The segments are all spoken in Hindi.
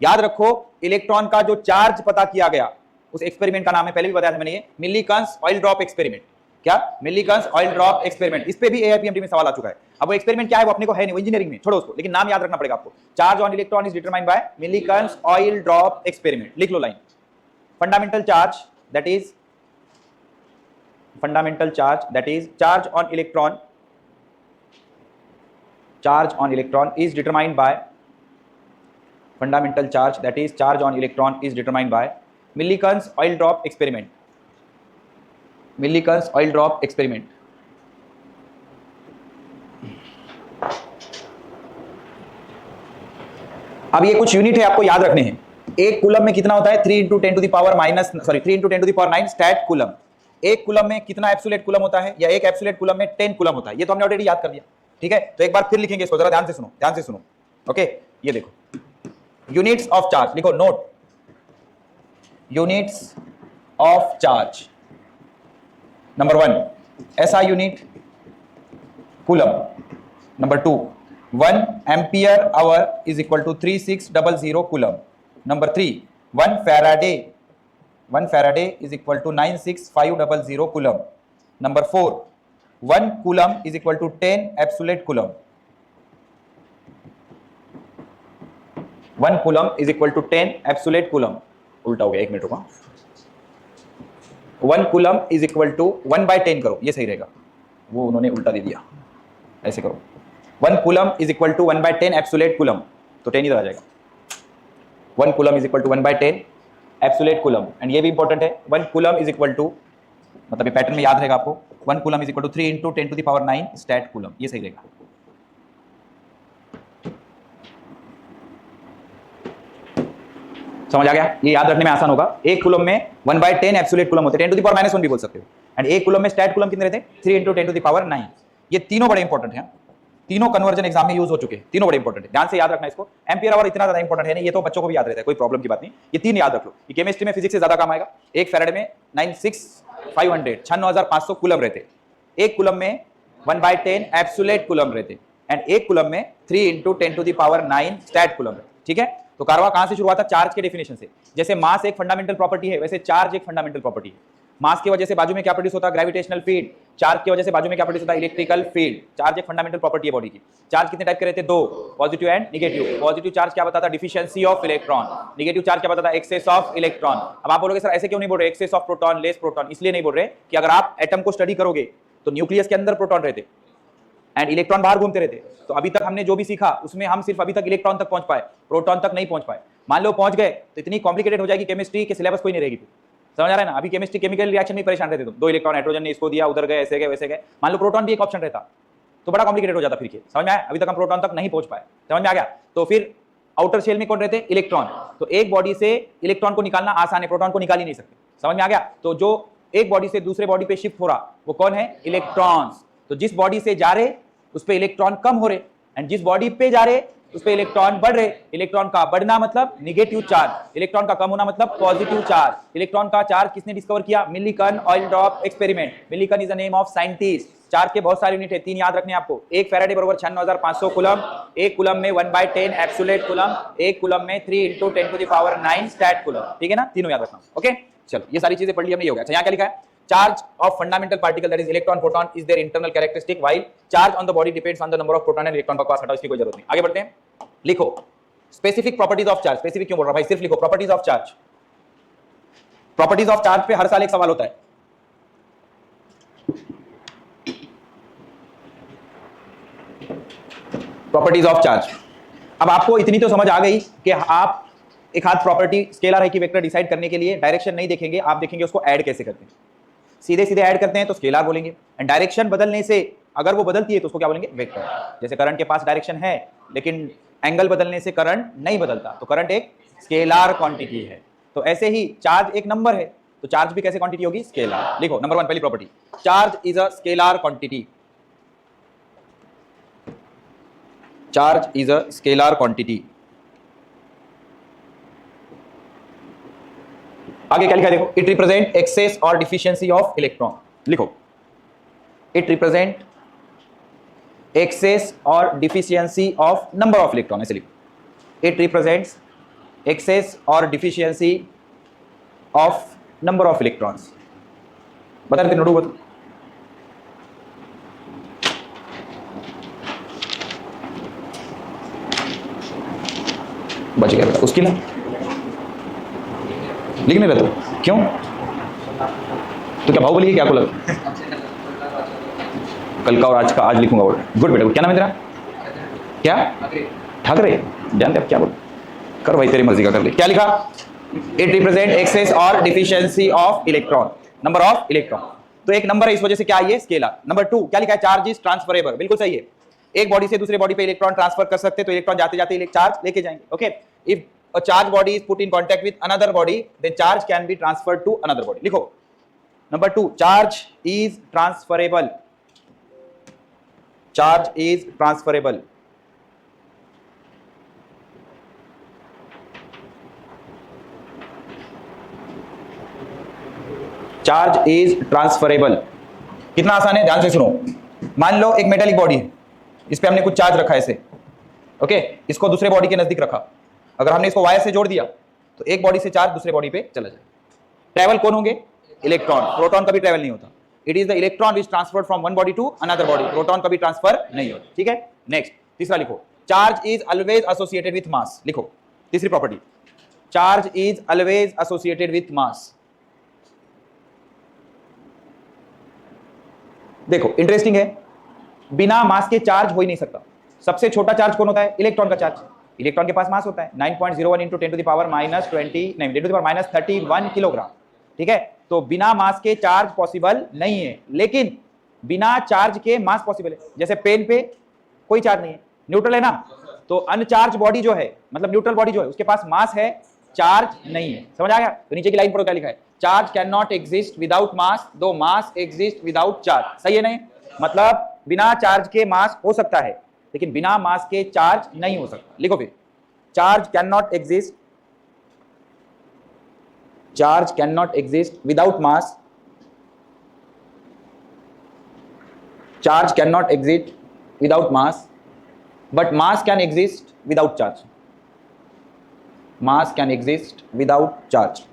याद रखो इलेक्ट्रॉन का जो चार्ज पता किया गया उस एक्सपेरिमेंट का नाम है, पहले भी बताया था मैंने, ये मिलीकन्स ऑयल ड्रॉप एक्सपेरिमेंट। क्या? मिलीकन्स ऑयल ड्रॉप एक्सपेरिमेंट। इस पे भी एआईपीएमटी में सवाल आ चुका है। अब वो एक्सपेरिमेंट क्या है वो अपने को है नहीं, इंजीनियरिंग में छोड़ो उसको, लेकिन नाम याद रखना पड़ेगा आपको। Charge on electron is determined by Millikan's oil drop experiment. लिख लो line. Fundamental charge that is charge on electron, charge on electron is determined by fundamental charge that is charge on electron is determined by Millikan's oil drop experiment. Millikan's oil drop experiment. अब ये कुछ यूनिट है आपको याद रखने हैं। एक कूलम में कितना होता है? 3 × 10 to the power minus 3 × 10 to the power 9 stat coulomb. एक कूलम में कितना एब्सोल्यूट कूलम होता है, या एक एब्सोल्यूट कूलम में 10 कूलम होता है। ये तो हमने ऑलरेडी याद कर लिया, ठीक है। तो एक बार फिर लिखेंगे इसको, जरा ध्यान से सुनो। ओके, ये देखो यूनिट्स ऑफ चार्ज लिखो, note units of charge. Number 1 SI unit coulomb. Number 2 1 ampere hour is equal to 3600 coulomb. Number 3 1 faraday is equal to 96500 coulomb. Number 4 1 coulomb is equal to 10 absolute coulomb. 1 coulomb is equal to 10 absolute coulomb. उल्टा हो गया, एक मिनट रुको। 1 कूलम इज इक्वल टू 1/10 करो, ये सही रहेगा, वो उन्होंने उल्टा दे दिया, ऐसे करो। 1 coulomb is equal to 1/10 absolute coulomb, तो 10 इधर आ जाएगा। 1 coulomb is equal to 1/10 absolute coulomb. And ये भी इंपॉर्टेंट है, 1 कूलम इज इक्वल टू, मतलब ये पैटर्न में याद रहेगा आपको, 1 coulomb is equal to 3 × 10 to the power 9 stat coulomb, ये सही रहेगा। समझ आ गया? ये याद रखने में आसान होगा। एक कूलम में 1/10 एब्सोल्यूट कूलम होते हैं, 10 to the power -1 भी बोल सकते हो। एंड एक कूलम में स्टैट कूलम कितने रहते हैं? 3 × 10 to the power 9। ये तीनों बड़े इंपॉर्टेंट हैं, तीनों कन्वर्जन एग्जाम में यूज हो चुके हैं, तीनों बड़े इंपॉर्टेंट है, ध्यान से याद रखना इसको। एम्पियर आवर इतना ज्यादा इंपॉर्टेंट है नहीं, ये तो बच्चों को भी याद रहता है, कोई प्रॉब्लम की बात नहीं। ये 3 याद रख लो, ये केमिस्ट्री में फिजिक्स से ज्यादा काम आएगा। एक फैराडे में 96,500 कूलम रहते, एक कूलम में 1/10 एब्सोल्यूट कूलम रहते, एंड एक कूलम में 3 × 10 to the power 9 stat coulomb रहते, ठीक है। तो कारवा कहां से शुरू हुआ था? चार्ज के डेफिनेशन से। जैसे मास एक फंडामेंटल प्रॉपर्टी है, वैसे चार्ज एक फंडामेंटल प्रॉपर्टी है। मास की वजह से बाजू में क्या प्रोड्यूस होता है? Gravitational field. चार्ज की वजह से बाजू में क्या प्रोड्यूस होता है? Electrical field. चार्ज एक फंडामेंटल प्रॉपर्टी है बॉडी की। चार्ज कितने टाइप के रहते हैं? 2, positive and negative. Positive charge क्या बताता है? Deficiency of electron. Negative charge क्या बताता है? Excess of electron. अब आप बोलोगे सर ऐसे क्यों नहीं बोल रहे excess of proton, less proton? इसलिए नहीं बोल रहे कि अगर आप एटम को स्टडी करोगे तो न्यूक्लियस के अंदर प्रोटॉन रहते एंड इलेक्ट्रॉन बाहर घूमते रहते। तो अभी तक हमने जो भी सीखा उसमें हम सिर्फ अभी तक इलेक्ट्रॉन तक पहुंच पाए, प्रोटॉन तक नहीं पहुंच पाए। मान लो पहुंच गए तो इतनी कॉम्प्लिकेटेड हो जाएगी केमिस्ट्री के सिलेबस कोई नहीं रहेगी। समझ आ रहा है ना? अभी केमिस्ट्री केमिकल रिएक्शन में परेशान रहते तुम, 2 इलेक्ट्रॉन हाइड्रोजन ने इसको दिया, उधर गए, ऐसे गए वैसे गए। मान लो प्रोटॉन भी एक ऑप्शन रहता तो बड़ा कॉम्प्लिकेटेड हो जाता फिर। समझ में आया? अभी तक हम प्रोटॉन तक नहीं पहुंच पाए, समझ में आ गया? तो फिर आउटर शेल में कौन रहते? इलेक्ट्रॉन। तो एक बॉडी से इलेक्ट्रॉन को निकालना आसान है, प्रोटॉन को निकाल ही नहीं सकते। समझ में आ गया? तो जो एक बॉडी से दूसरे बॉडी पे शिफ्ट हो रहा वो कौन है? इलेक्ट्रॉन्स। तो जिस बॉडी से जा रहे उस पे इलेक्ट्रॉन कम हो रहे, एंड जिस बॉडी पे जा रहे उस पे इलेक्ट्रॉन बढ़ रहे। इलेक्ट्रॉन का बढ़ना मतलब निगेटिव चार्ज, इलेक्ट्रॉन का कम होना मतलब पॉजिटिव चार्ज। इलेक्ट्रॉन का चार्ज किसने डिस्कवर किया? Millikan oil drop experiment. Millikan is the name of scientist. Charge के बहुत सारे यूनिट है, 3 याद रखने आपको। एक फैराडे बराबर 96,500 कूलम, एक कूलम में 1/10 एब्सोल्यूट कूलम, एक कूलम में 3 × 10 to the power 9 stat coulomb, ठीक है ना? तीनों याद रखना, ओके। चलो ये सारी चीजें पढ़ ली हमने, ये हो गया। अच्छा यहाँ क्या लिखा है? Charge of fundamental particle that is electron proton is their internal characteristic while charge on the body depends on the number of proton and electron। बकवास हटाओ, इसकी कोई जरूरत नहीं। आगे बढ़ते हैं, लिखो specific properties of charge. Specific क्यों बोल रहा भाई? सिर्फ लिखो properties of charge. Properties of charge पे हर साल एक सवाल होता है। Properties of charge. अब आपको इतनी तो समझ आ गई कि आप एक हाथ प्रॉपर्टी स्केलर है कि वेक्टर डिसाइड करने के लिए डायरेक्शन नहीं देखेंगे, आप देखेंगे उसको ऐड कैसे करते हैं। सीधे सीधे ऐड करते हैं तो स्केलर बोलेंगे, एंड डायरेक्शन बदलने से अगर वो बदलती है तो उसको क्या बोलेंगे? वेक्टर। जैसे करंट के पास डायरेक्शन है लेकिन एंगल बदलने से करंट नहीं बदलता, तो करंट एक स्केलर क्वांटिटी है। तो ऐसे ही चार्ज एक नंबर है, तो चार्ज भी कैसे क्वांटिटी होगी? स्केलर। लिखो नंबर 1 पहली property, charge is a scalar quantity. Charge is a scalar quantity. आगे क्या लिखा देखो, इट रिप्रेजेंट एक्सेस और डिफिशियंसी ऑफ इलेक्ट्रॉन। लिखो इट रिप्रेजेंट एक्सेस और deficiency of number of electron, ऐसे लिखो। इट रिप्रेजेंट्स एक्सेस और deficiency of number of electrons बता रहे थे नोटू बता बच गया उसकी ना लिख नहीं रहे तो क्यों तो क्या भाव बोलिए क्या को लगा कल का और आज का आज लिखूंगा गुड बेटा क्या नाम है तेरा क्या ठाकरे जानते आप क्या बोल कर भाई तेरी मर्जी का कर ले क्या लिखा इट रिप्रेजेंट एक्सेस और deficiency of electron number of electron तो एक नंबर है इस वजह से क्या ये स्केलर नंबर 2 क्या लिखा है चार्ज इज ट्रांसफरेबल बिल्कुल सही है एक बॉडी से दूसरे बॉडी पे इलेक्ट्रॉन ट्रांसफर कर सकते हैं तो इलेक्ट्रॉन जाते जाते चार्ज लेके जाएंगे okay if a charged body is put in contact with another body then charge can be transferred to another body लिखो number 2 charge is transferable charge is transferable charge is transferable कितना आसान है ध्यान से सुनो मान लो एक मेटालिक बॉडी है इस पे हमने कुछ चार्ज रखा है इसे ओके इसको दूसरे बॉडी के नजदीक रखा अगर हमने इसको वायर से जोड़ दिया तो एक बॉडी से चार्ज दूसरे बॉडी पे चला जाए ट्रैवल कौन होंगे इलेक्ट्रॉन प्रोटॉन कभी ट्रैवल नहीं होता it is the electron which transfer from one body to another body proton कभी ट्रांसफर नहीं होता ठीक है नेक्स्ट तीसरा लिखो charge is always associated with mass लिखो तीसरी property charge is always associated with mass देखो इंटरेस्टिंग है बिना मास के चार्ज हो ही नहीं सकता सबसे छोटा चार्ज कौन होता है इलेक्ट्रॉन का चार्ज इलेक्ट्रॉन के पास मास होता है 9.01 into 10 to the power minus 20 नहीं 10 to the power minus 31 kilogram ठीक है तो बिना मास के चार्ज पॉसिबल नहीं है लेकिन बिना चार्ज के मास पॉसिबल है जैसे पेन पे कोई चार्ज नहीं है न्यूट्रल है ना तो अनचार्ज बॉडी जो है मतलब न्यूट्रल बॉडी जो है उसके पास मास है चार्ज नहीं है समझ आ गया तो नीचे की लाइन पर क्या लिखा है charge can not exist without mass दो मास एग्जिस्ट विदाउट चार्ज सही है नहीं मतलब बिना चार्ज के मास हो सकता है लेकिन बिना मास के चार्ज नहीं हो सकता लिखो फिर charge can not exist without mass charge can not exist without mass but mass can exist without charge mass can exist without charge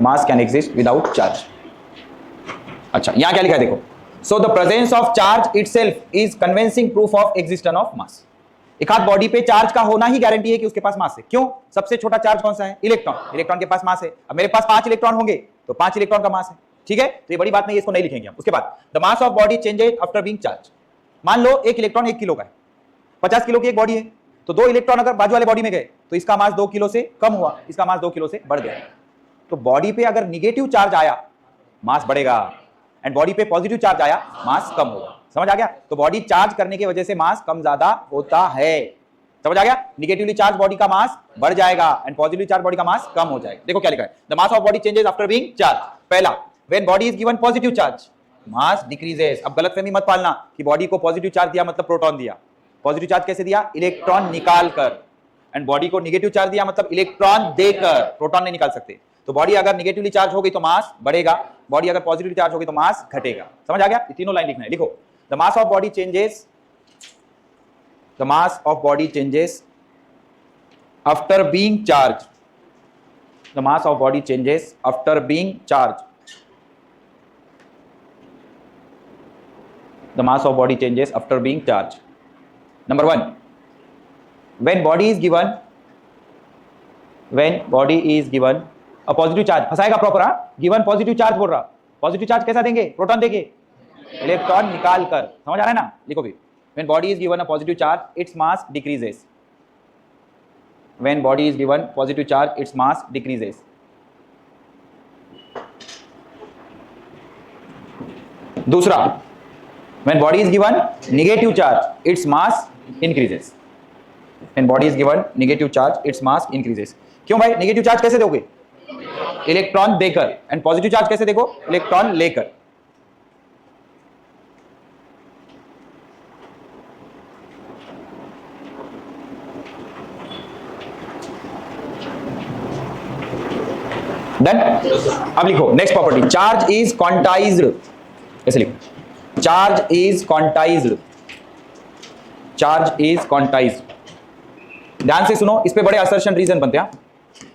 mass can exist without charge अच्छा यहां क्या लिखा है देखो So the presence of charge itself is convincing proof of existence of mass. एक हाथ बॉडी पे चार्ज का होना ही गारंटी है कि उसके पास मास है क्यों सबसे छोटा चार्ज कौन सा है इलेक्ट्रॉन इलेक्ट्रॉन के पास मास है अब मेरे पास 5 इलेक्ट्रॉन होंगे तो 5 इलेक्ट्रॉन का मास है ठीक है तो ये बड़ी बात नहीं है इसको नहीं लिखेंगे हम उसके बाद the mass of body changes after being charge मान लो एक इलेक्ट्रॉन 1 किलो का है 50 किलो की एक बॉडी है तो 2 इलेक्ट्रॉन अगर बाजू वाले बॉडी में गए तो इसका मास 2 किलो से कम हुआ इसका मास 2 किलो से बढ़ गया तो बॉडी पे अगर निगेटिव चार्ज आया मास बढ़ेगा एंड बॉडी पे पॉजिटिव चार्ज आया मास कम होगा समझ आ गया तो बॉडी चार्ज करने की वजह से मास कम ज्यादा होता है समझ आ गया निगेटिवली चार्ज बॉडी का मास बढ़ जाएगा एंड पॉजिटिवली चार्ज बॉडी का मास कम हो जाएगा देखो क्या लिखा है the mass of body changes after being charge पहला when body is given positive charge mass decreases अब गलतफहमी मत पालना कि बॉडी को पॉजिटिव चार्ज दिया मतलब प्रोटॉन दिया पॉजिटिव चार्ज कैसे दिया इलेक्ट्रॉन निकाल कर एंड बॉडी को निगेटिव चार्ज दिया मतलब इलेक्ट्रॉन देकर प्रोटॉन नहीं निकाल सकते तो बॉडी अगर निगेटिवली चार्ज हो गई तो मास बढ़ेगा बॉडी अगर पॉजिटिवली चार्ज होगी तो मास घटेगा समझ आ गया ये तीनों लाइन लिखना है लिखो the mass of body changes after being charge the mass of body changes after being charge the mass of body changes after being charge number 1 when body is given a positive charge फंसाएगा प्रॉपर गिवन पॉजिटिव चार्ज बोल रहा पॉजिटिव चार्ज कैसा देंगे प्रोटॉन देंगे इलेक्ट्रॉन निकाल कर समझ आ रहा है ना लिखो भी when body is given a positive charge its mass decreases when body is given positive charge its mass decreases दूसरा when body is given negative charge its mass increases when body is given negative charge its mass increases क्यों भाई नेगेटिव चार्ज कैसे दोगे इलेक्ट्रॉन देकर एंड पॉजिटिव चार्ज कैसे देखो इलेक्ट्रॉन लेकर डन अब लिखो next property charge is quantized ऐसे लिखो charge is quantized charge is quantize. ध्यान से सुनो, इस पे बड़े असर्शन रीजन बनते हैं।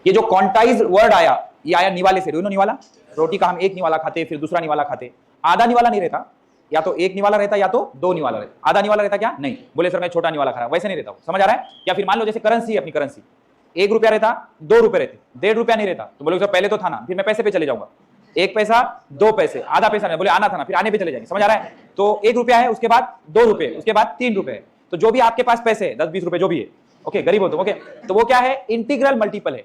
ये जो क्वांटाइज वर्ड आया, ये आया निवाले से। निवाला, रोटी का हम एक निवाला खाते, फिर दूसरा निवाला खाते। आधा निवाला नहीं रहता, या तो एक निवाला रहता या तो दो निवाला रहता। आधा निवाला रहता क्या? नहीं। बोले सर मैं छोटा निवाला खा रहा, वैसे नहीं रहता। समझ आ रहा है? या फिर मान लो जैसे करेंसी है, अपनी करेंसी 1 रुपया रहता, 2 रुपए रहते, 1.5 रुपया नहीं रहता। तो बोले सर पहले तो था ना, फिर मैं पैसे पे चले जाऊंगा। 1 पैसा 2 पैसे, आधा पैसा नहीं, बोले आना था ना, फिर आने पे चले जाएंगे। समझ आ रहा है? तो 1 रुपया है, उसके बाद 2 रुपए, उसके बाद 3 रुपए। तो जो भी आपके पास पैसे 10-20 रुपए जो भी है, ओके, गरीब हो तो ओके, तो वो क्या है? इंटीग्रल मल्टीपल है।